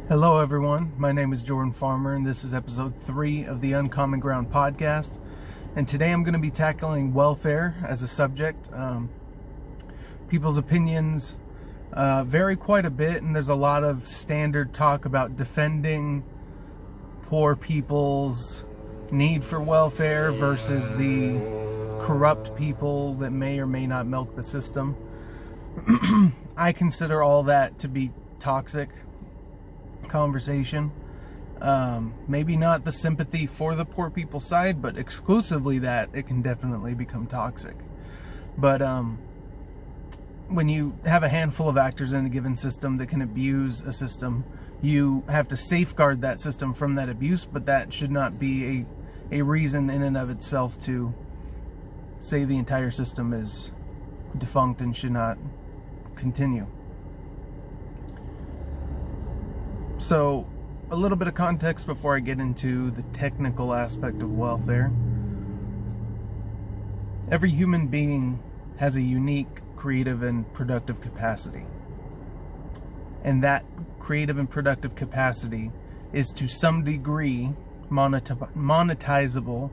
Hello everyone, my name is Jordan Farmer and this is episode 3 of the Uncommon Ground podcast, and today I'm going to be tackling welfare as a subject. People's opinions vary quite a bit, and there's a lot of standard talk about defending poor people's need for welfare versus the corrupt people that may or may not milk the system. I consider all that to be toxic conversation. Maybe not the sympathy for the poor people side, but exclusively that, it can definitely become toxic. But when you have a handful of actors in a given system that can abuse a system, you have to safeguard that system from that abuse, but that should not be a reason in and of itself to say the entire system is defunct and should not continue. So, a little bit of context before I get into the technical aspect of welfare. Every human being has a unique creative and productive capacity. And that creative and productive capacity is to some degree monetizable.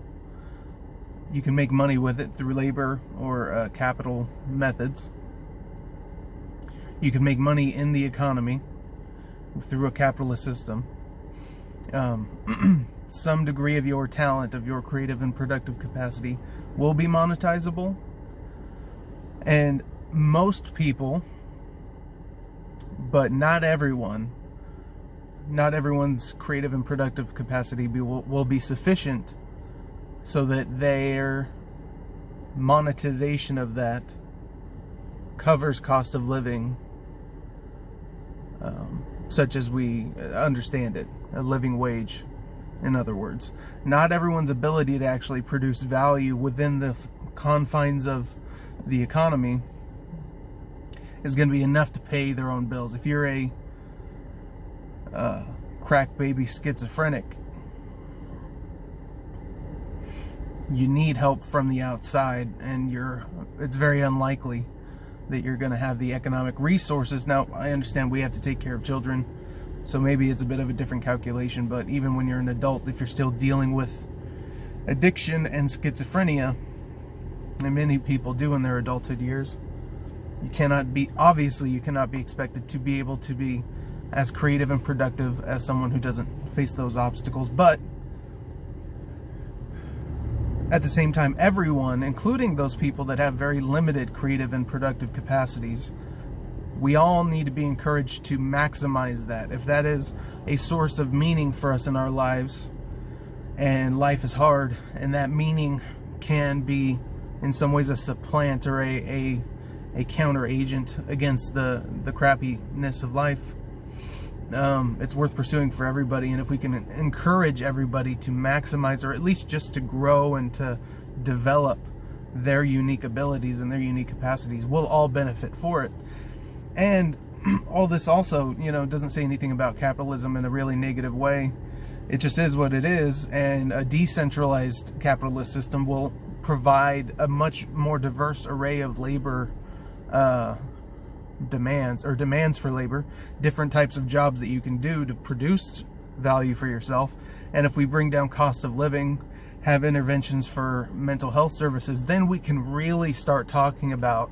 You can make money with it through labor or capital methods. You can make money in the economy through a capitalist system. Some degree of your talent, of your creative and productive capacity will be monetizable. And most people, but not everyone's creative and productive capacity will be sufficient so that their monetization of that covers cost of living, such as we understand it, a living wage, in other words. Not everyone's ability to actually produce value within the confines of the economy is going to be enough to pay their own bills. If you're a crack baby schizophrenic, you need help from the outside, and it's very unlikely that you're going to have the economic resources. Now, I understand we have to take care of children, so maybe it's a bit of a different calculation, but even when you're an adult, if you're still dealing with addiction and schizophrenia, and many people do in their adulthood years, you cannot be expected to be able to be as creative and productive as someone who doesn't face those obstacles. But at the same time, everyone, including those people that have very limited creative and productive capacities, we all need to be encouraged to maximize that. If that is a source of meaning for us in our lives, and life is hard, and that meaning can be in some ways a supplant or a counter agent against the crappiness of life, it's worth pursuing for everybody. And if we can encourage everybody to maximize, or at least just to grow and to develop their unique abilities and their unique capacities, we'll all benefit for it. And all this also, doesn't say anything about capitalism in a really negative way. It just is what it is, and a decentralized capitalist system will provide a much more diverse array of labor demands for labor, different types of jobs that you can do to produce value for yourself. And if we bring down cost of living, have interventions for mental health services, then we can really start talking about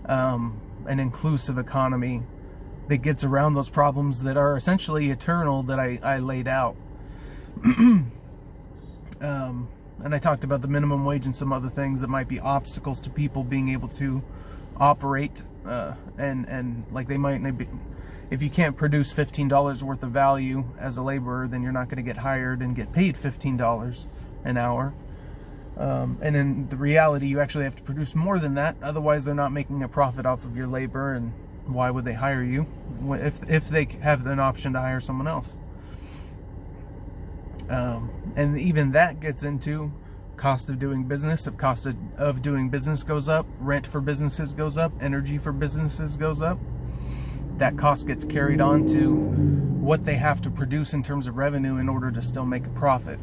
an inclusive economy that gets around those problems that are essentially eternal that I laid out. And I talked about the minimum wage and some other things that might be obstacles to people being able to operate, and like they might be, if you can't produce $15 worth of value as a laborer, then you're not going to get hired and get paid $15 an hour. And in the reality, you actually have to produce more than that, otherwise they're not making a profit off of your labor, and why would they hire you if they have an option to hire someone else? And even that gets into cost of doing business. If cost of doing business goes up, rent for businesses goes up, energy for businesses goes up, that cost gets carried on to what they have to produce in terms of revenue in order to still make a profit.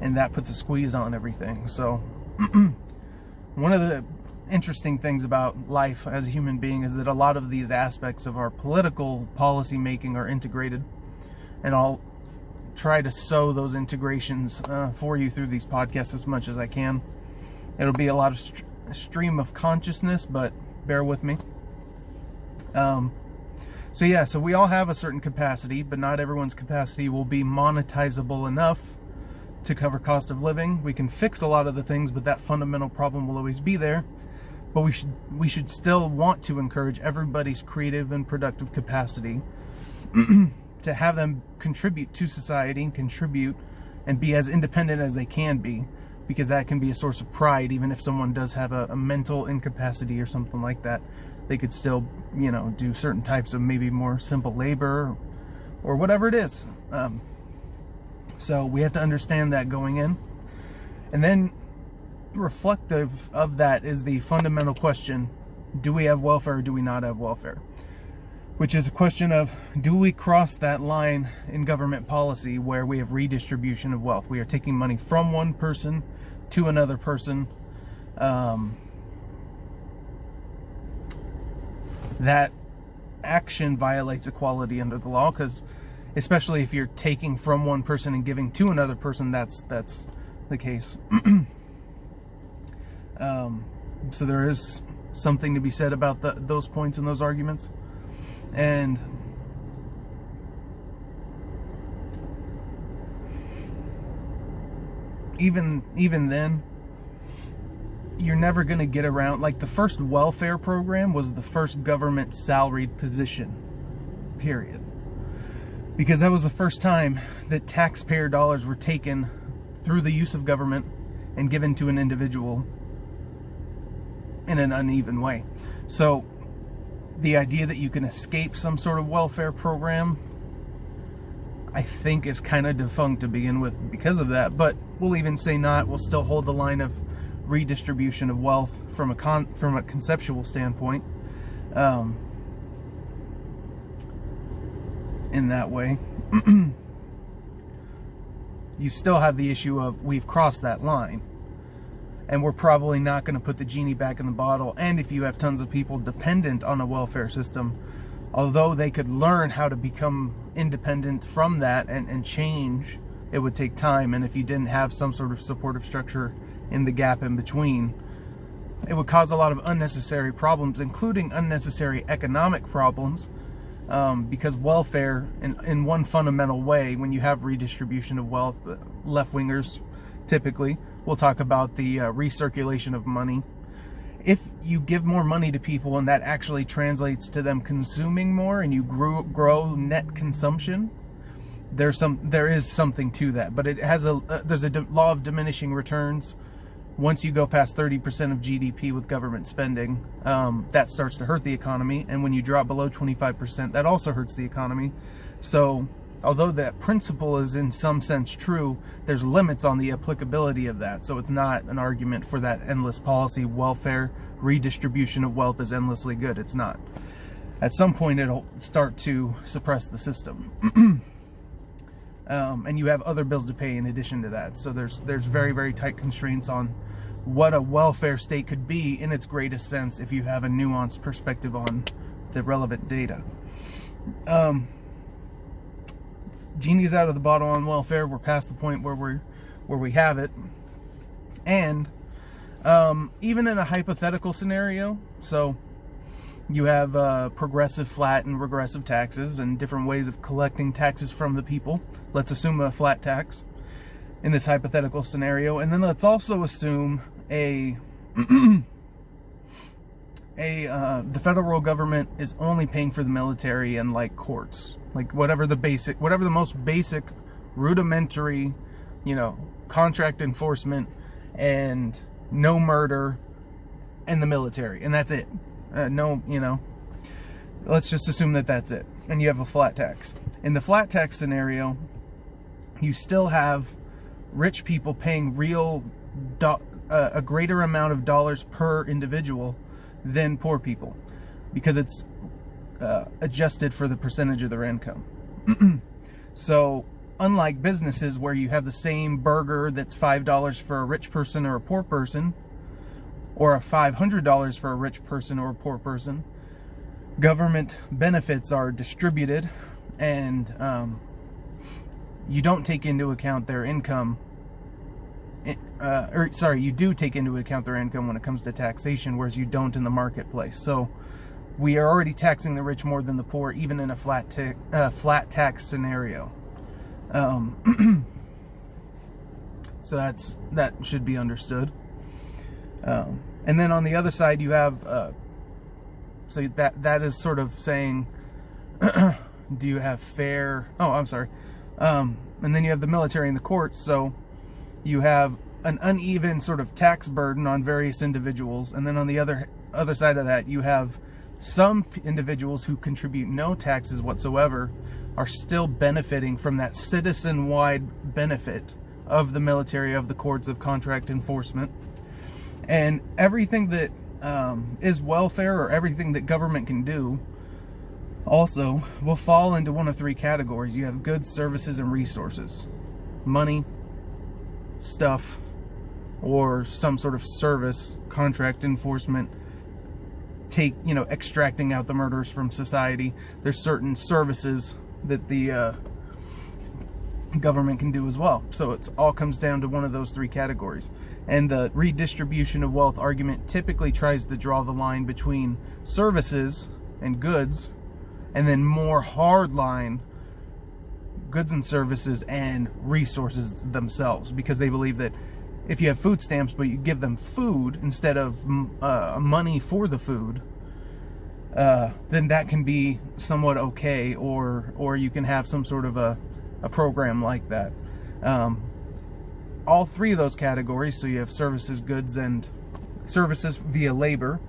And that puts a squeeze on everything. So one of the interesting things about life as a human being is that a lot of these aspects of our political policy making are integrated. and I'll try to sow those integrations for you through these podcasts as much as I can. It'll be a lot of stream of consciousness, but bear with me. So we all have a certain capacity, but not everyone's capacity will be monetizable enough to cover cost of living. We can fix a lot of the things, but that fundamental problem will always be there. But we should still want to encourage everybody's creative and productive capacity to have them contribute to society and contribute and be as independent as they can be, because that can be a source of pride. Even if someone does have a mental incapacity or something like that, they could still, do certain types of maybe more simple labor or whatever it is. So we have to understand that going in. And then reflective of that is the fundamental question: do we have welfare or do we not have welfare? Which is a question of, do we cross that line in government policy where we have redistribution of wealth? We are taking money from one person to another person. That action violates equality under the law, because especially if you're taking from one person and giving to another person, that's the case. So there is something to be said about those points and those arguments. And even then, you're never going to get around, like, the first welfare program was the first government salaried position, period. Because that was the first time that taxpayer dollars were taken through the use of government and given to an individual in an uneven way. So the idea that you can escape some sort of welfare program, I think, is kind of defunct to begin with because of that. But we'll even say not. We'll still hold the line of redistribution of wealth from a conceptual standpoint, in that way. You still have the issue of, we've crossed that line, and we're probably not going to put the genie back in the bottle. And if you have tons of people dependent on a welfare system, although they could learn how to become independent from that and change, it would take time. And if you didn't have some sort of supportive structure in the gap in between, it would cause a lot of unnecessary problems, including unnecessary economic problems, because welfare, in one fundamental way, when you have redistribution of wealth, left-wingers typically will talk about the recirculation of money. If you give more money to people and that actually translates to them consuming more, and you grow net consumption, there is something to that. But it has there's a law of diminishing returns. Once you go past 30% of GDP with government spending, that starts to hurt the economy. And when you drop below 25%, that also hurts the economy. So although that principle is in some sense true, there's limits on the applicability of that. So it's not an argument for that endless policy. Welfare, redistribution of wealth is endlessly good. It's not. At some point, it'll start to suppress the system. And you have other bills to pay in addition to that. So there's very, very tight constraints on what a welfare state could be in its greatest sense if you have a nuanced perspective on the relevant data. Genie's out of the bottle on welfare. We're past the point where we have it. And even in a hypothetical scenario, so you have progressive, flat, and regressive taxes and different ways of collecting taxes from the people. Let's assume a flat tax in this hypothetical scenario. And then let's also assume the federal government is only paying for the military and, like, courts, like whatever the most basic rudimentary, contract enforcement and no murder and the military, and that's it. Let's just assume that that's it. And you have a flat tax. In the flat tax scenario, you still have rich people paying a greater amount of dollars per individual than poor people, because it's adjusted for the percentage of their income. So unlike businesses where you have the same burger that's $5 for a rich person or a poor person, or $500 for a rich person or a poor person, government benefits are distributed and you don't take into account their income. You do take into account their income when it comes to taxation, whereas you don't in the marketplace. So we are already taxing the rich more than the poor, even in a flat tax scenario. So that should be understood. And then on the other side, you have so that is sort of saying, do you have fair? Oh, I'm sorry. And then you have the military and the courts. So you have an uneven sort of tax burden on various individuals, and then on the other side of that, you have some individuals who contribute no taxes whatsoever are still benefiting from that citizen-wide benefit of the military, of the courts, of contract enforcement. And everything that is welfare, or everything that government can do, also will fall into one of three categories. You have goods, services, and resources. Money, stuff, or some sort of service, contract enforcement, extracting out the murderers from society. There's certain services that the government can do as well. So it all comes down to one of those three categories. And the redistribution of wealth argument typically tries to draw the line between services and goods, and then more hardline goods and services and resources themselves, because they believe that if you have food stamps but you give them food instead of money for the food, then that can be somewhat okay, or you can have some sort of a program like that. All three of those categories, so you have services, goods, and services via labor,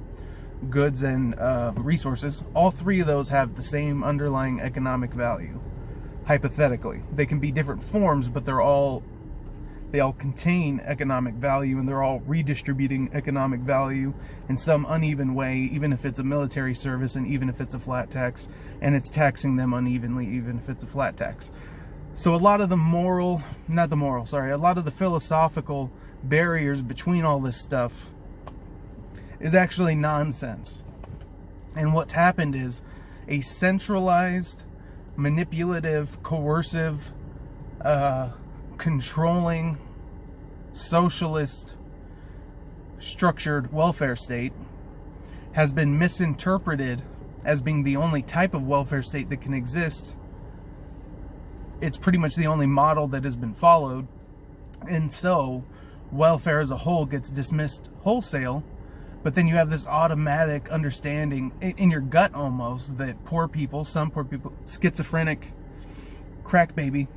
goods and resources, all three of those have the same underlying economic value. Hypothetically, they can be different forms, but they all contain economic value, and they're all redistributing economic value in some uneven way, even if it's a military service and even if it's a flat tax, and it's taxing them unevenly even if it's a flat tax. So a lot of the a lot of the philosophical barriers between all this stuff is actually nonsense. And what's happened is a centralized, manipulative, coercive, controlling, socialist structured welfare state has been misinterpreted as being the only type of welfare state that can exist. It's pretty much the only model that has been followed, and so welfare as a whole gets dismissed wholesale. But then you have this automatic understanding in your gut almost that some poor people, schizophrenic crack baby,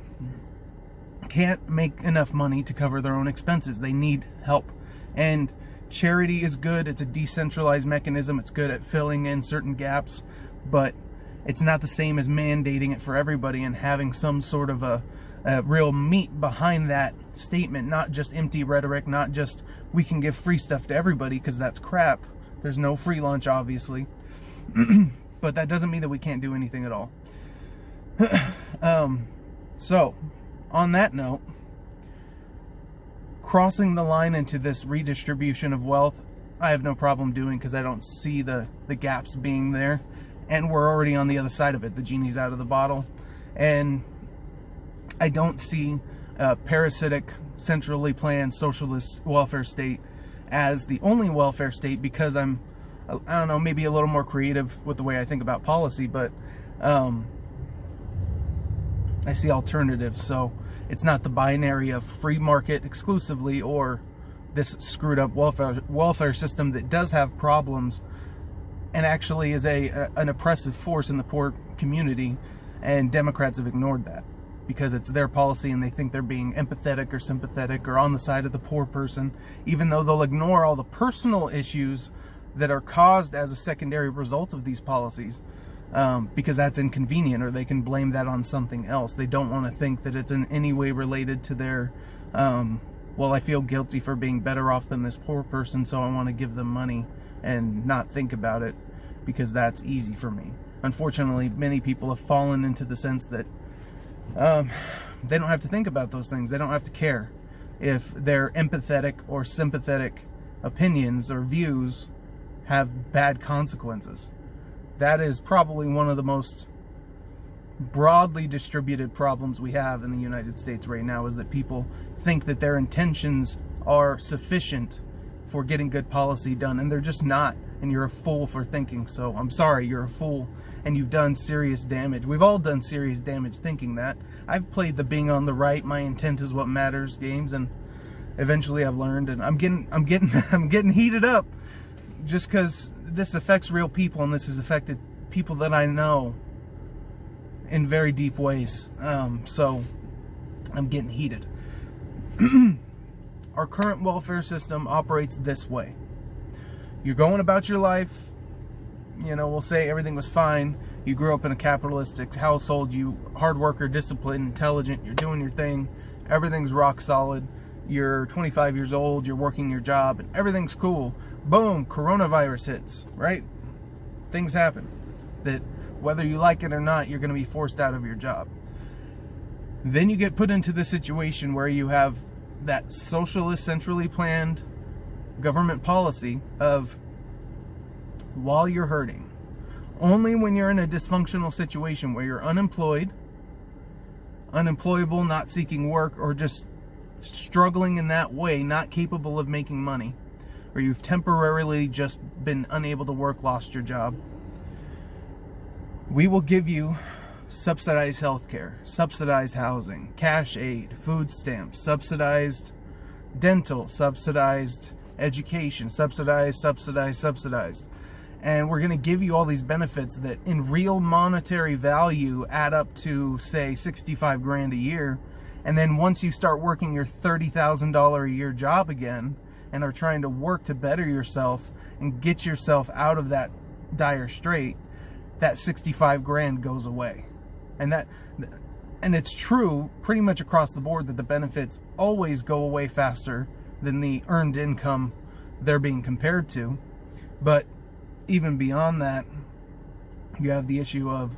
can't make enough money to cover their own expenses. They need help. And charity is good. It's a decentralized mechanism. It's good at filling in certain gaps, but it's not the same as mandating it for everybody and having some sort of a real meat behind that statement, not just empty rhetoric, not just we can give free stuff to everybody, because that's crap. There's no free lunch, obviously. But that doesn't mean that we can't do anything at all. So, on that note, crossing the line into this redistribution of wealth, I have no problem doing, because I don't see the gaps being there. And we're already on the other side of it. The genie's out of the bottle. And I don't see a parasitic, centrally planned socialist welfare state as the only welfare state, because I don't know, maybe a little more creative with the way I think about policy, but I see alternatives. So it's not the binary of free market exclusively or this screwed up welfare system that does have problems and actually is an oppressive force in the poor community, and Democrats have ignored that because it's their policy and they think they're being empathetic or sympathetic or on the side of the poor person, even though they'll ignore all the personal issues that are caused as a secondary result of these policies, because that's inconvenient, or they can blame that on something else. They don't want to think that it's in any way related to their, well, I feel guilty for being better off than this poor person, so I want to give them money and not think about it because that's easy for me. Unfortunately, many people have fallen into the sense that they don't have to think about those things. They don't have to care if their empathetic or sympathetic opinions or views have bad consequences. That is probably one of the most broadly distributed problems we have in the United States right now, is that people think that their intentions are sufficient for getting good policy done, and they're just not. And you're a fool for thinking so. I'm sorry, you're a fool, and you've done serious damage. We've all done serious damage thinking that. I've played the being on the right, my intent is what matters games, and eventually I've learned, and I'm getting heated up just because this affects real people, and this has affected people that I know in very deep ways. So I'm getting heated. Our current welfare system operates this way. You're going about your life, you know, we'll say everything was fine. You grew up in a capitalistic household, you hard worker, disciplined, intelligent, you're doing your thing, everything's rock solid. You're 25 years old, you're working your job, and everything's cool. Boom, coronavirus hits, right? Things happen that whether you like it or not, you're going to be forced out of your job. Then you get put into the situation where you have that socialist, centrally planned government policy of, while you're hurting, only when you're in a dysfunctional situation where you're unemployed, unemployable, not seeking work, or just struggling in that way, not capable of making money, or you've temporarily just been unable to work, lost your job, we will give you subsidized health care, subsidized housing, cash aid, food stamps, subsidized dental, subsidized education, subsidized. And we're going to give you all these benefits that in real monetary value add up to, say, 65 grand a year. And then once you start working your $30,000 a year job again and are trying to work to better yourself and get yourself out of that dire strait, that 65 grand goes away. And it's true pretty much across the board that the benefits always go away faster than the earned income they're being compared to. But even beyond that, you have the issue of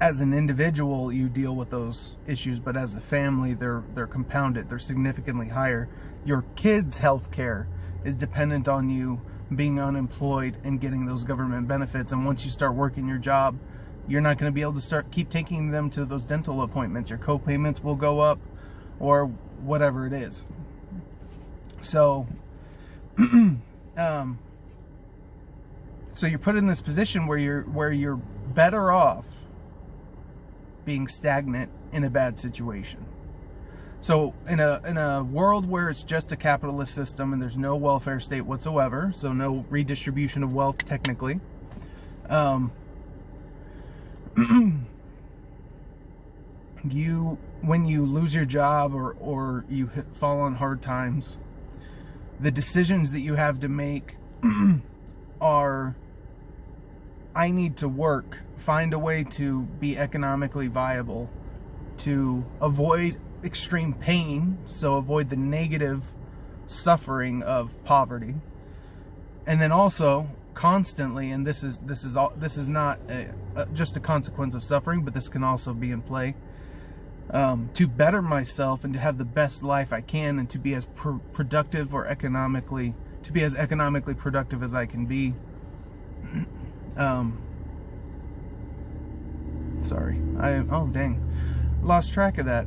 as an individual you deal with those issues, but as a family they're compounded, they're significantly higher. Your kids' health care is dependent on you being unemployed and getting those government benefits, and once you start working your job, you're not going to be able to keep taking them to those dental appointments. Your co-payments will go up, or whatever it is. So so you're put in this position where you're better off being stagnant in a bad situation. So in a world where it's just a capitalist system and there's no welfare state whatsoever, so no redistribution of wealth technically, when you lose your job or you fall on hard times, the decisions that you have to make are, I need to work, find a way to be economically viable, to avoid extreme pain, so avoid the negative suffering of poverty, and then also constantly, and this is not just a consequence of suffering, but this can also be in play, to better myself and to have the best life I can, and to be as productive or economically productive as I can be. Sorry, oh dang, lost track of that.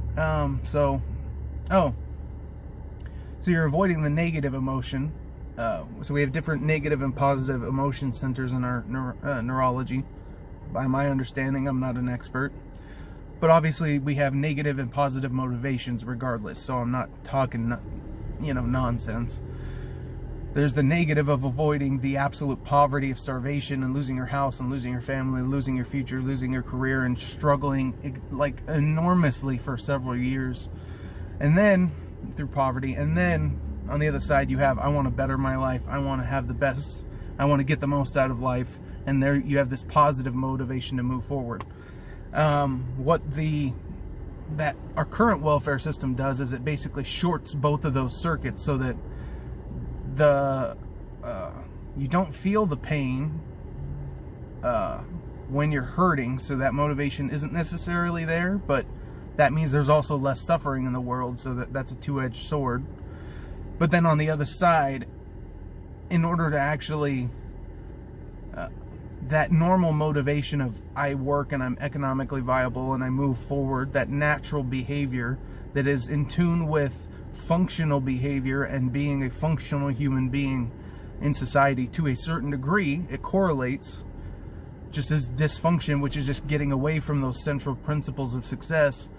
So you're avoiding the negative emotion. So we have different negative and positive emotion centers in our neurology. By my understanding, I'm not an expert, but obviously we have negative and positive motivations regardless. So I'm not talking, nonsense. There's the negative of avoiding the absolute poverty of starvation and losing your house and losing your family, losing your future, losing your career, and struggling like enormously for several years. And then through poverty, and then on the other side you have, I want to better my life, I want to have the best, I want to get the most out of life, and there you have this positive motivation to move forward. What our current welfare system does is it basically shorts both of those circuits so that you don't feel the pain when you're hurting, so that motivation isn't necessarily there, but that means there's also less suffering in the world, so that's a two-edged sword. But then on the other side, in order to actually, that normal motivation of I work and I'm economically viable and I move forward, that natural behavior that is in tune with functional behavior and being a functional human being in society to a certain degree, it correlates. Just as dysfunction, which is just getting away from those central principles of success,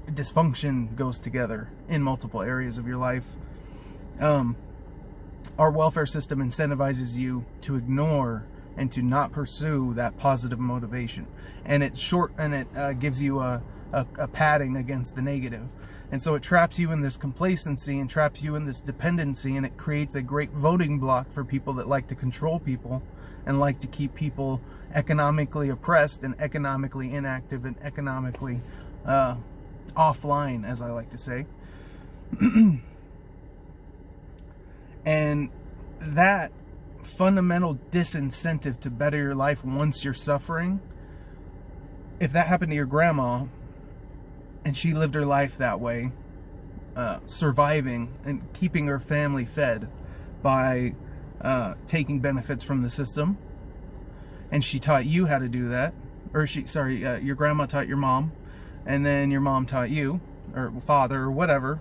dysfunction goes together in multiple areas of your life. Our welfare system incentivizes you to ignore and to not pursue that positive motivation, and it gives you a padding against the negative. And so it traps you in this complacency and traps you in this dependency, and it creates a great voting block for people that like to control people and like to keep people economically oppressed and economically inactive and economically offline, as I like to say. And that fundamental disincentive to better your life once you're suffering, if that happened to your grandma and she lived her life that way, surviving and keeping her family fed by taking benefits from the system, and she taught you how to do that, or your grandma taught your mom, and then your mom taught you, or father, or whatever,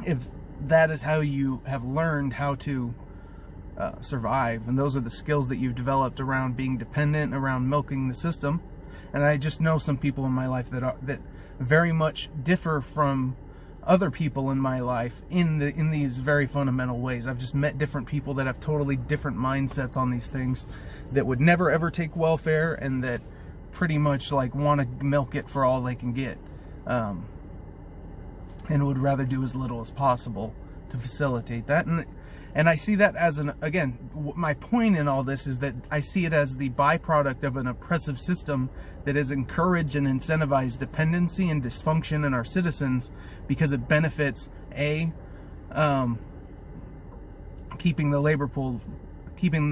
if that is how you have learned how to survive, and those are the skills that you've developed around being dependent, around milking the system. And I just know some people in my life that very much differ from other people in my life in these very fundamental ways. I've just met different people that have totally different mindsets on these things, that would never ever take welfare, and that pretty much like want to milk it for all they can get, and would rather do as little as possible to facilitate that. And I see that as again, my point in all this is that I see it as the byproduct of an oppressive system that has encouraged and incentivized dependency and dysfunction in our citizens, because it benefits keeping the labor pool, keeping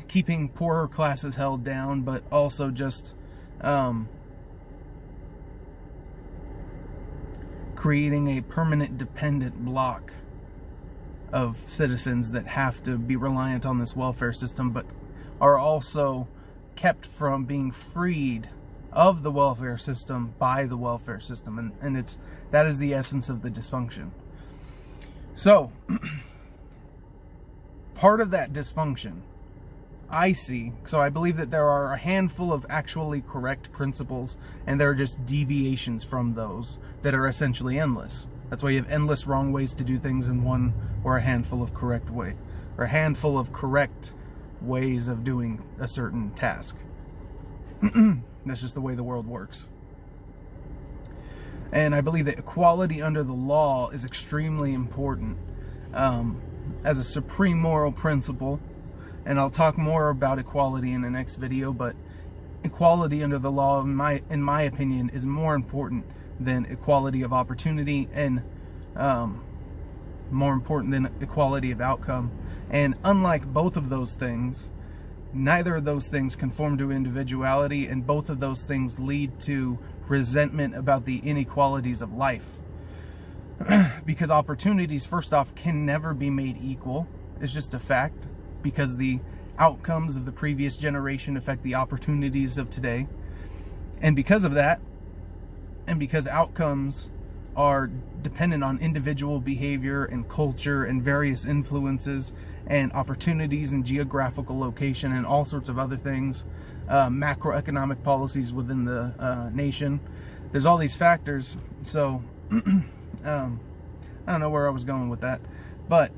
keeping poorer classes held down, but also just creating a permanent dependent block of citizens that have to be reliant on this welfare system, but are also kept from being freed of the welfare system by the welfare system. And that is the essence of the dysfunction. So part of that dysfunction I believe that there are a handful of actually correct principles, and there are just deviations from those that are essentially endless. That's why you have endless wrong ways to do things in one, or a handful of correct ways of doing a certain task. That's just the way the world works. And I believe that equality under the law is extremely important as a supreme moral principle. And I'll talk more about equality in the next video, but equality under the law, in my opinion, is more important than equality of opportunity, and more important than equality of outcome. And unlike both of those things, neither of those things conform to individuality, and both of those things lead to resentment about the inequalities of life. Because opportunities, first off, can never be made equal. It's just a fact. Because the outcomes of the previous generation affect the opportunities of today. And because of that, and because outcomes are dependent on individual behavior and culture and various influences and opportunities and geographical location and all sorts of other things, macroeconomic policies within the nation, there's all these factors. So I don't know where I was going with that, but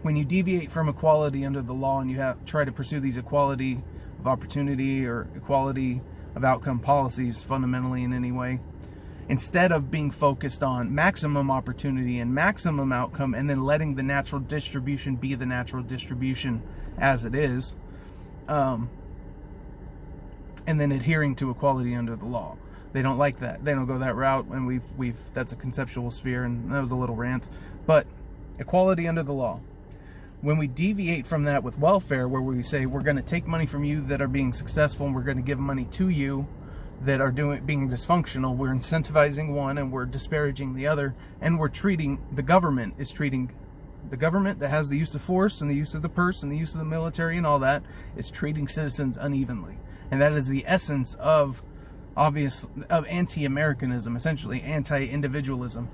when you deviate from equality under the law and you try to pursue these equality of opportunity or equality of outcome policies fundamentally in any way, instead of being focused on maximum opportunity and maximum outcome, and then letting the natural distribution be the natural distribution as it is, and then adhering to equality under the law. They don't like that. They don't go that route, and that's a conceptual sphere, and that was a little rant. But equality under the law. When we deviate from that with welfare, where we say we're going to take money from you that are being successful, and we're going to give money to you that are being dysfunctional, we're incentivizing one and we're disparaging the other, and the government that has the use of force and the use of the purse and the use of the military and all that is treating citizens unevenly. And that is the essence of anti-Americanism, essentially anti-individualism.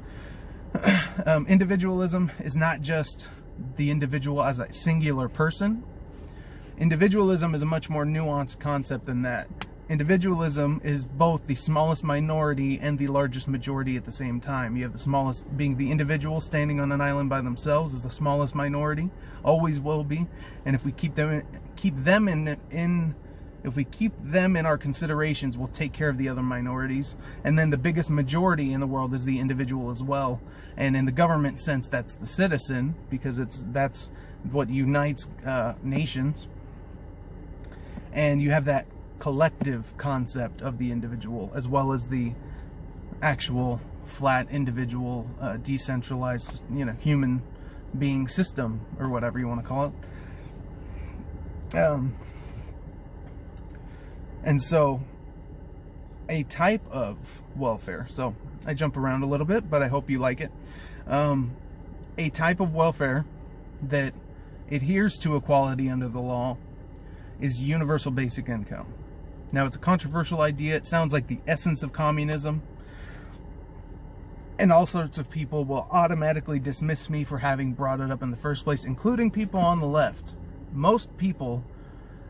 Individualism is not just the individual as a singular person. Individualism is a much more nuanced concept than that. Individualism is both the smallest minority and the largest majority at the same time. You have the smallest being the individual standing on an island by themselves is the smallest minority, always will be. And if we keep them in our considerations, we'll take care of the other minorities. And then the biggest majority in the world is the individual as well. And in the government sense, that's the citizen, because that's what unites nations. And you have that collective concept of the individual, as well as the actual flat individual, decentralized, human being system, or whatever you want to call it. And so a type of welfare, so I jump around a little bit, but I hope you like it. A type of welfare that adheres to equality under the law is universal basic income. Now, it's a controversial idea. It sounds like the essence of communism. And all sorts of people will automatically dismiss me for having brought it up in the first place, including people on the left. Most people,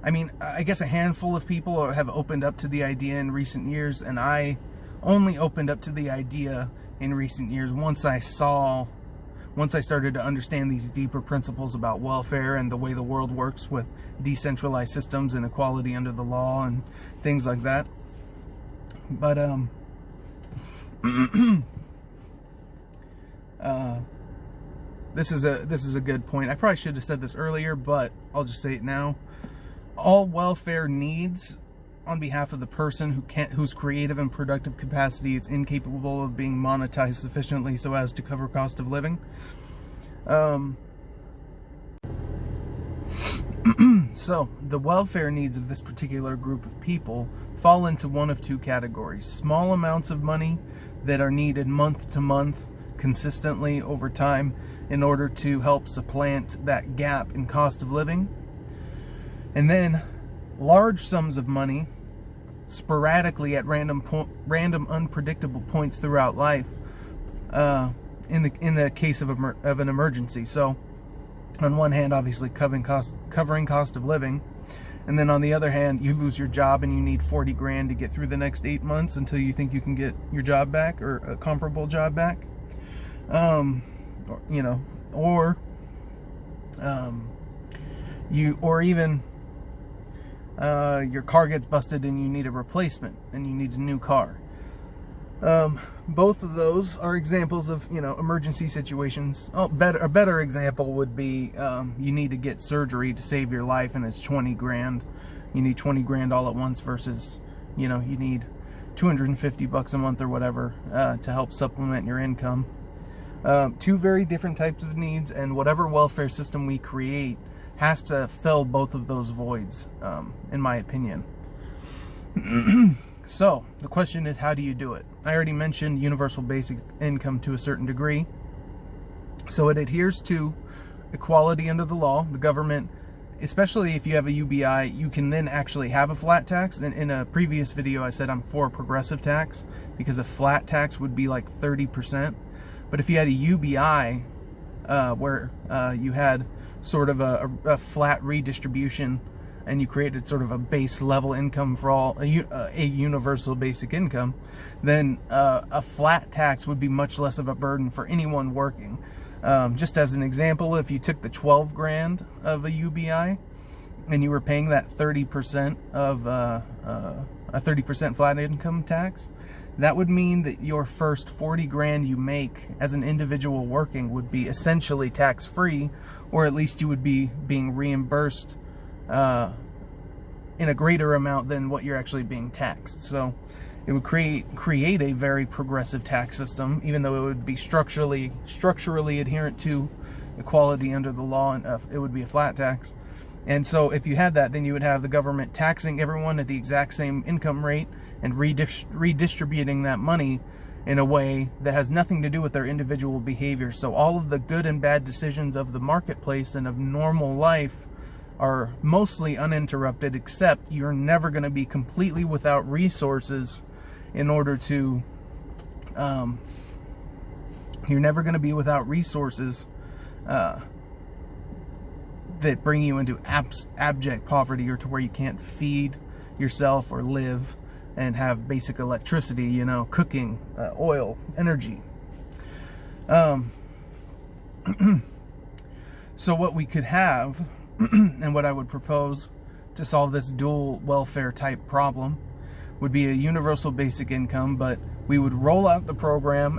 I guess a handful of people have opened up to the idea in recent years, and I only opened up to the idea in recent years once I started to understand these deeper principles about welfare and the way the world works with decentralized systems and equality under the law and things like that. But this is a good point. I probably should have said this earlier, but I'll just say it now. All welfare needs on behalf of the person whose creative and productive capacity is incapable of being monetized sufficiently so as to cover cost of living. So the welfare needs of this particular group of people fall into one of two categories: small amounts of money that are needed month to month consistently over time in order to help supplant that gap in cost of living, and then large sums of money sporadically at random unpredictable points throughout life, in the case of an emergency. So on one hand, obviously covering cost of living, and then on the other hand, you lose your job and you need 40 grand to get through the next 8 months until you think you can get your job back, or a comparable job back. Your car gets busted and you need a replacement and you need a new car. Both of those are examples of, emergency situations. A better example would be, you need to get surgery to save your life and it's 20 grand. You need 20 grand all at once versus, you need $250 a month or whatever, to help supplement your income. Two very different types of needs, and whatever welfare system we create has to fill both of those voids, in my opinion. So the question is, how do you do it? I already mentioned universal basic income to a certain degree. So it adheres to equality under the law. The government, especially if you have a UBI, you can then actually have a flat tax. And in a previous video, I said I'm for progressive tax, because a flat tax would be like 30%. But if you had a UBI, where you had sort of a flat redistribution, and you created sort of a base level income for all, a universal basic income, then a flat tax would be much less of a burden for anyone working. Just as an example, if you took the 12 grand of a UBI and you were paying that 30% of a 30% flat income tax, that would mean that your first 40 grand you make as an individual working would be essentially tax-free, or at least you would be being reimbursed in a greater amount than what you're actually being taxed. So it would create a very progressive tax system, even though it would be structurally adherent to equality under the law, and it would be a flat tax. And so if you had that, then you would have the government taxing everyone at the exact same income rate and redistributing that money in a way that has nothing to do with their individual behavior. So all of the good and bad decisions of the marketplace and of normal life are mostly uninterrupted, except you're never going to be completely without resources in order to you're never going to be without resources that bring you into abject poverty, or to where you can't feed yourself or live and have basic electricity, you know, cooking, oil, energy. So what we could have, and what I would propose to solve this dual welfare type problem, would be a universal basic income, but we would roll out the program,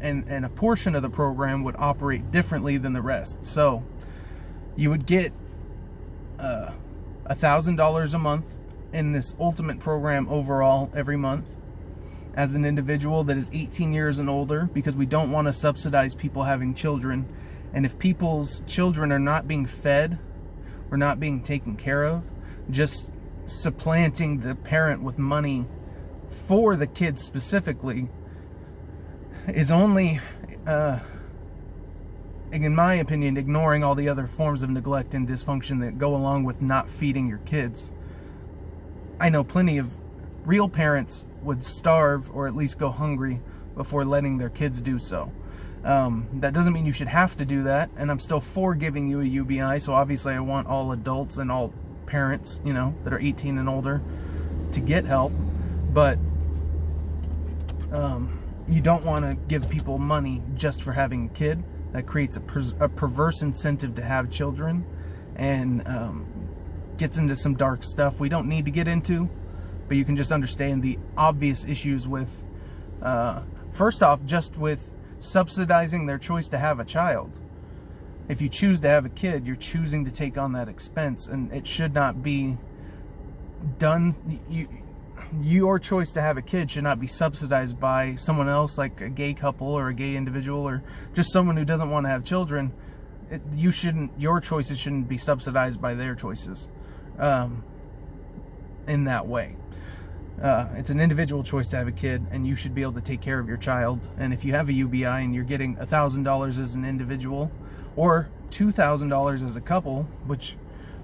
and a portion of the program would operate differently than the rest. So you would get $1,000 a month in this ultimate program overall every month as an individual that is 18 years and older, because we don't want to subsidize people having children. And if people's children are not being fed or not being taken care of, just supplanting the parent with money for the kids specifically is only, in my opinion, ignoring all the other forms of neglect and dysfunction that go along with not feeding your kids. I know plenty of real parents would starve or at least go hungry before letting their kids do so. That doesn't mean you should have to do that, and I'm still for giving you a UBI, so obviously I want all adults and all parents, you know, that are 18 and older to get help, but you don't want to give people money just for having a kid. That creates a perverse incentive to have children, and gets into some dark stuff we don't need to get into, but you can just understand the obvious issues with, first off, just with subsidizing their choice to have a child. If you choose to have a kid, you're choosing to take on that expense, and it should not be done. Your choice to have a kid should not be subsidized by someone else, like a gay couple or a gay individual or just someone who doesn't want to have children. Your choices shouldn't be subsidized by their choices in that way. It's an individual choice to have a kid, and you should be able to take care of your child. And if you have a UBI and you're getting $1,000 as an individual or $2,000 as a couple, which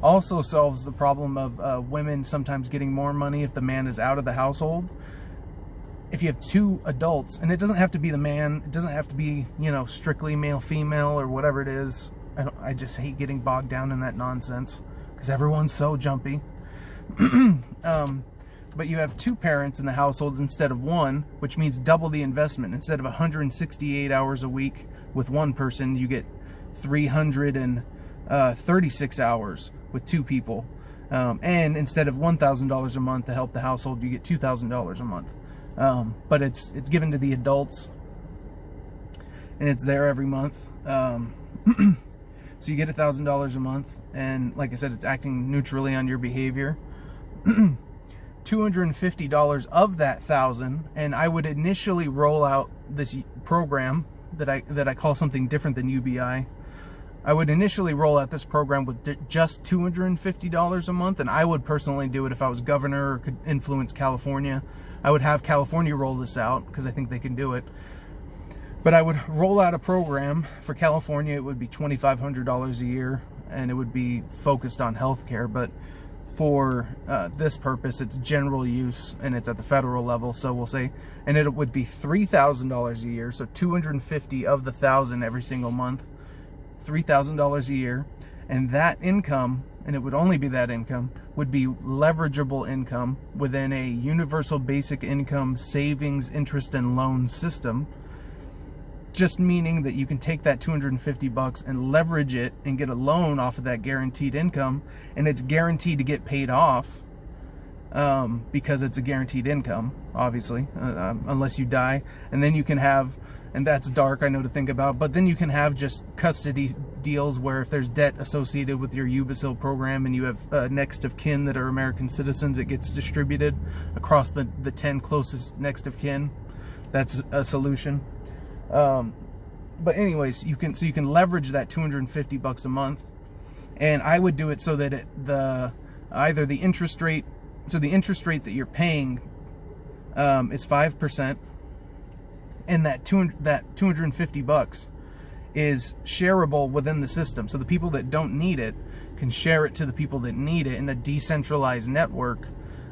also solves the problem of women sometimes getting more money if the man is out of the household. If you have two adults, and it doesn't have to be the man, it doesn't have to be, you know, strictly male, female, or whatever it is. I just hate getting bogged down in that nonsense because everyone's so jumpy. But you have two parents in the household instead of one, which means double the investment. Instead of 168 hours a week with one person, you get 336 hours with two people. And instead of $1,000 a month to help the household, you get $2,000 a month. But it's given to the adults, and it's there every month. So you get $1,000 a month, and like I said, it's acting neutrally on your behavior. $250 of that $1,000, and I would initially roll out this program that I call something different than UBI. I would initially roll out this program with just $250 a month, and I would personally do it if I was governor or could influence California. I would have California roll this out because I think they can do it. But I would roll out a program for California. It would be $2,500 a year, and it would be focused on healthcare. But for this purpose, it's general use, and it's at the federal level. So we'll say, and it would be $3,000 a year. So $250 of the $1,000 every single month, $3,000 a year, and that income, and it would only be that income, would be leverageable income within a universal basic income savings, interest, and loan system. Just meaning that you can take that $250 and leverage it and get a loan off of that guaranteed income, and it's guaranteed to get paid off because it's a guaranteed income, obviously, unless you die. And then you can have, and that's dark, I know, to think about, but then you can have just custody deals where if there's debt associated with your UBISIL program and you have next of kin that are American citizens, it gets distributed across the 10 closest next of kin. That's a solution. But anyways, you can leverage that $250 a month, And I would do it so that either the interest rate, so the interest rate that you're paying is 5%, and that $250 is shareable within the system. So the people that don't need it can share it to the people that need it in a decentralized network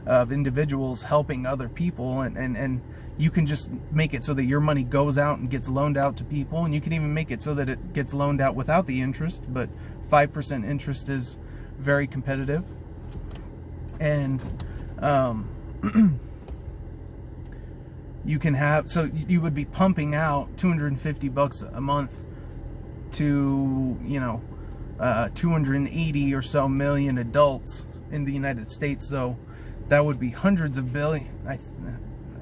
of individuals helping other people, and you can just make it so that your money goes out and gets loaned out to people, and you can even make it so that it gets loaned out without the interest, but 5% interest is very competitive. And you can have, so you would be pumping out $250 a month to, 280 or so million adults in the United States. So that would be hundreds of billion. I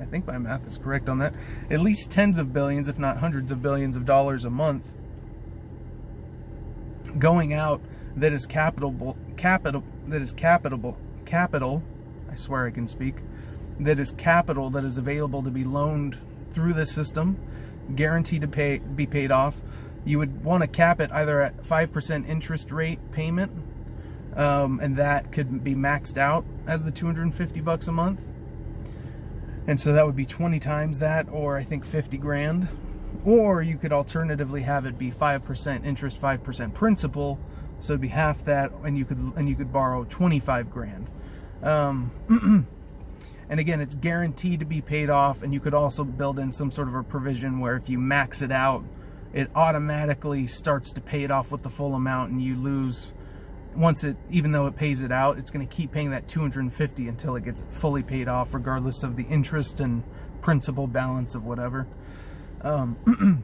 think my math is correct on that. At least tens of billions, if not hundreds of billions of dollars a month going out that is capital. I swear I can speak. That is capital that is available to be loaned through this system, guaranteed to be paid off. You would want to cap it either at 5% interest rate payment, and that could be maxed out as the $250 a month. And so that would be 20 times that, or I think 50 grand. Or you could alternatively have it be 5% interest, 5% principal, so it'd be half that, and you could borrow 25 grand. And again, it's guaranteed to be paid off, and you could also build in some sort of a provision where if you max it out, it automatically starts to pay it off with the full amount, and you lose even though it pays it out, it's going to keep paying that $250 until it gets fully paid off, regardless of the interest and principal balance of whatever. And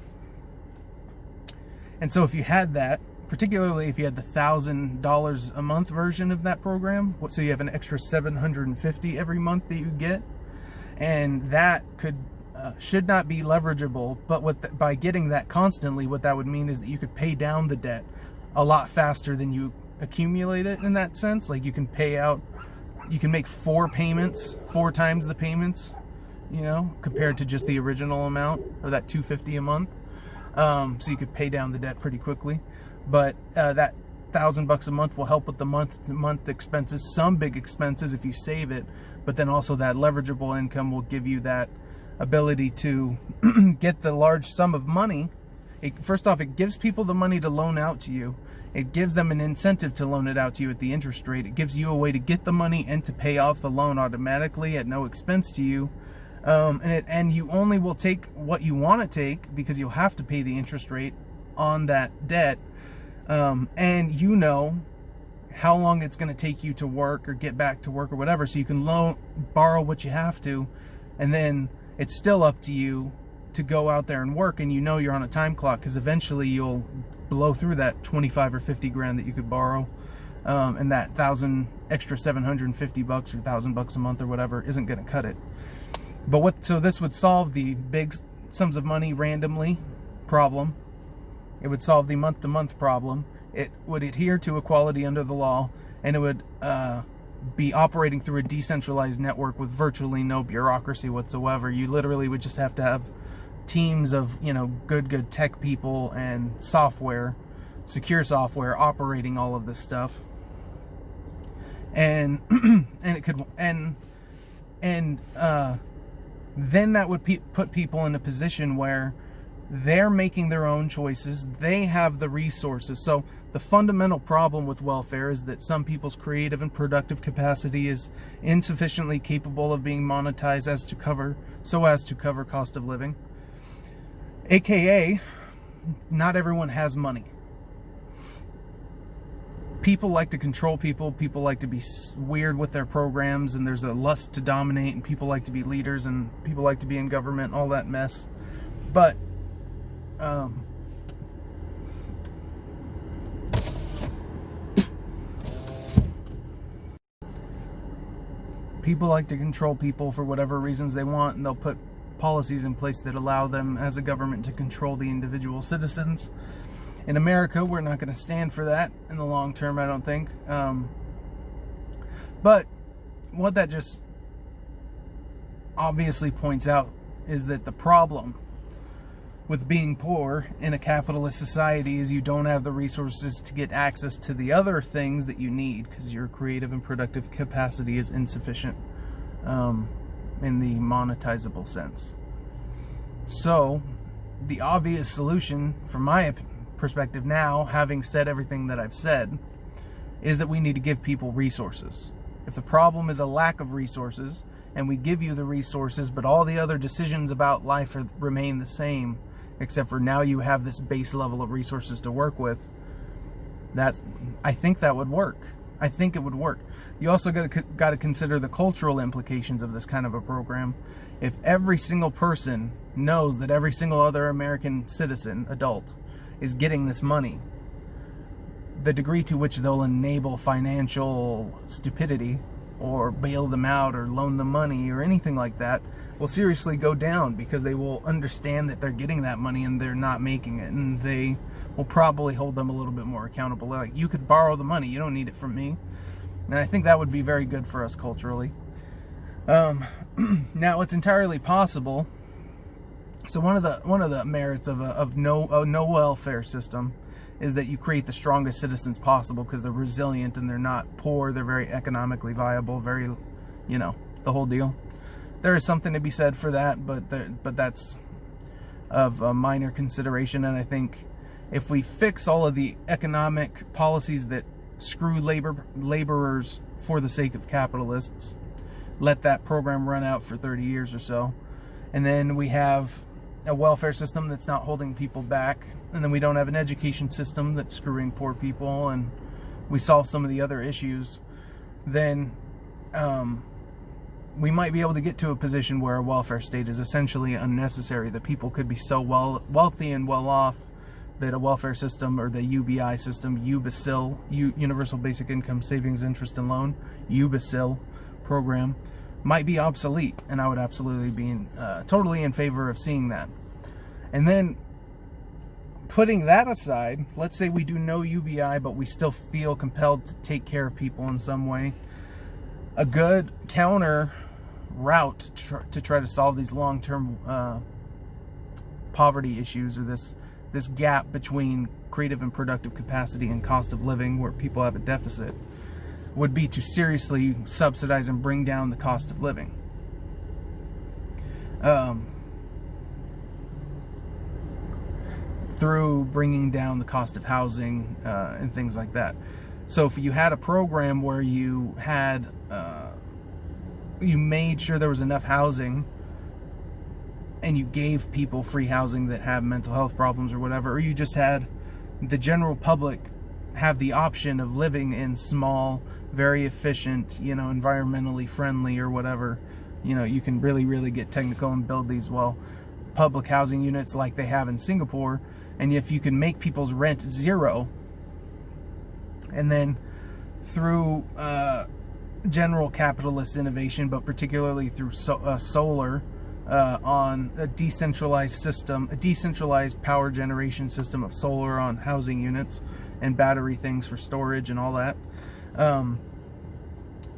so if you had that, particularly if you had the $1,000 a month version of that program, so you have an extra $750 every month that you get, and that should not be leverageable, but by getting that constantly, what that would mean is that you could pay down the debt a lot faster than you accumulate it in that sense. Like you can make 4 payments, 4 times the payments, compared to just the original amount, or that $250 a month. So you could pay down the debt pretty quickly. But that $1,000 a month will help with the month-to-month expenses, some big expenses if you save it, but then also that leverageable income will give you that ability to get the large sum of money. First off, it gives people the money to loan out to you. It gives them an incentive to loan it out to you at the interest rate. It gives you a way to get the money and to pay off the loan automatically at no expense to you. And you only will take what you want to take, because you'll have to pay the interest rate on that debt. And you know how long it's going to take you to work or get back to work or whatever, so you can borrow what you have to, and then it's still up to you to go out there and work, and you're on a time clock, because eventually you'll blow through that 25 or 50 grand that you could borrow, and that extra $750 or $1,000 a month or whatever isn't going to cut it. So this would solve the big sums of money randomly problem. It would solve the month-to-month problem. It would adhere to equality under the law, and it would be operating through a decentralized network with virtually no bureaucracy whatsoever. You literally would just have to have teams of good tech people and secure software operating all of this stuff, and it could then that would put people in a position where they're making their own choices. They have the resources. So the fundamental problem with welfare is that some people's creative and productive capacity is insufficiently capable of being monetized so as to cover cost of living. AKA, not everyone has money. People like to control people. People like to be weird with their programs, and there's a lust to dominate, and people like to be leaders, and people like to be in government, all that mess. But people like to control people for whatever reasons they want, and they'll put policies in place that allow them as a government to control the individual citizens. In America, we're not going to stand for that in the long term, I don't think. But what that just obviously points out is that the problem with being poor in a capitalist society is you don't have the resources to get access to the other things that you need because your creative and productive capacity is insufficient in the monetizable sense. So the obvious solution from my perspective now, having said everything that I've said, is that we need to give people resources. If the problem is a lack of resources and we give you the resources but all the other decisions about life remain the same, except for now you have this base level of resources to work with, I think that would work. I think it would work. You also got to consider the cultural implications of this kind of a program. If every single person knows that every single other American citizen, adult, is getting this money, the degree to which they'll enable financial stupidity or bail them out or loan them money or anything like that will seriously go down, because they will understand that they're getting that money and they're not making it, and they will probably hold them a little bit more accountable. Like, you could borrow the money, you don't need it from me. And I think that would be very good for us culturally. Now, it's entirely possible. So one of the merits of no welfare system is that you create the strongest citizens possible, because they're resilient and they're not poor. They're very economically viable, very, the whole deal. There is something to be said for that, but that's of a minor consideration. And I think if we fix all of the economic policies that screw laborers for the sake of capitalists, let that program run out for 30 years or so, and then we have a welfare system that's not holding people back, and then we don't have an education system that's screwing poor people, and we solve some of the other issues, then we might be able to get to a position where a welfare state is essentially unnecessary, that people could be so wealthy and well off that a welfare system, or the UBI system, UBISIL, Universal Basic Income Savings Interest and Loan, UBISIL program, might be obsolete. And I would absolutely be totally in favor of seeing that. And then putting that aside, let's say we do no UBI, but we still feel compelled to take care of people in some way. A good counter route to try to solve these long-term poverty issues, or this gap between creative and productive capacity and cost of living, where people have a deficit, would be to seriously subsidize and bring down the cost of living. Through bringing down the cost of housing and things like that. So if you had a program where you had you made sure there was enough housing, and you gave people free housing that have mental health problems or whatever, or you just had the general public have the option of living in small, very efficient, environmentally friendly or whatever, you can really get technical and build these public housing units like they have in Singapore. And if you can make people's rent zero, and then through general capitalist innovation, but particularly through solar, on a decentralized system, a decentralized power generation system of solar on housing units and battery things for storage and all that, and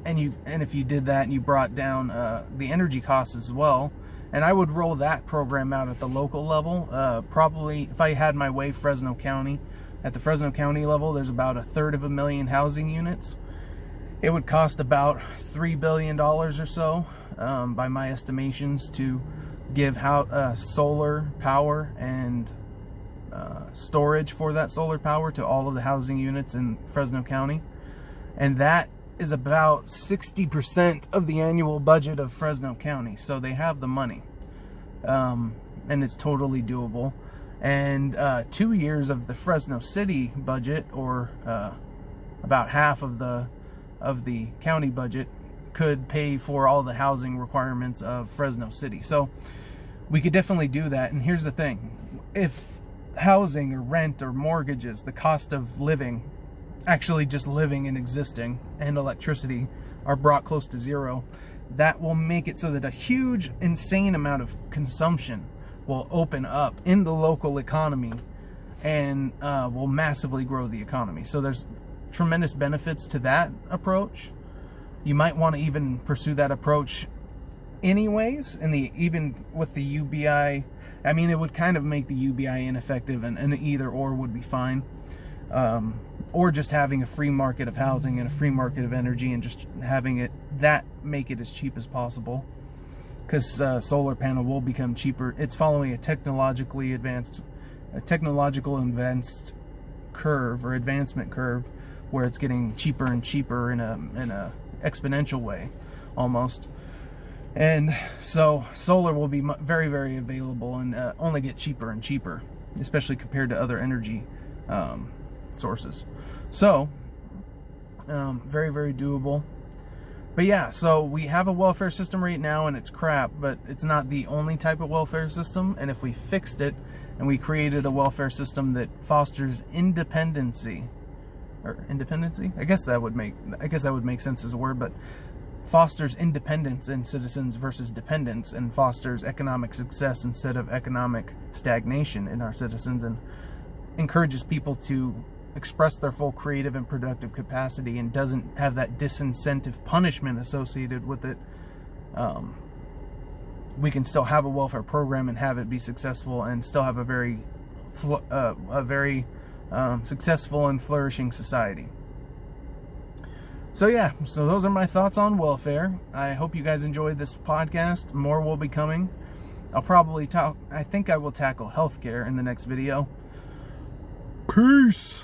if you did that and you brought down the energy costs as well. And I would roll that program out at the local level. Probably, if I had my way, Fresno County. At the Fresno County level, there's about 1/3 housing units. It would cost about $3 billion or so, by my estimations, to give solar power and storage for that solar power to all of the housing units in Fresno County. And that is about 60% of the annual budget of Fresno County. So they have the money, and it's totally doable. And 2 years of the Fresno City budget, or about half of the county budget, could pay for all the housing requirements of Fresno City. So we could definitely do that. And here's the thing: if housing or rent or mortgages, the cost of living, actually just living and existing, and electricity are brought close to zero, that will make it so that a huge, insane amount of consumption will open up in the local economy, and will massively grow the economy. So there's tremendous benefits to that approach. You might want to even pursue that approach anyways, and even with the UBI, I mean, it would kind of make the UBI ineffective, and either or would be fine. Or just having a free market of housing and a free market of energy, and just having make it as cheap as possible, because solar panel will become cheaper. It's following a technological advanced curve, or advancement curve, where it's getting cheaper and cheaper in a exponential way, almost. And so solar will be very, very available, and only get cheaper and cheaper, especially compared to other energy sources. So very, very doable. But yeah, so we have a welfare system right now, and it's crap, but it's not the only type of welfare system. And if we fixed it and we created a welfare system that fosters independency, I guess that would make sense as a word, but fosters independence in citizens versus dependence, and fosters economic success instead of economic stagnation in our citizens, and encourages people to express their full creative and productive capacity, and doesn't have that disincentive punishment associated with it, we can still have a welfare program and have it be successful, and still have a very successful and flourishing society. So yeah, so those are my thoughts on welfare. I hope you guys enjoyed this podcast. More will be coming. I think I will tackle healthcare in the next video. Peace.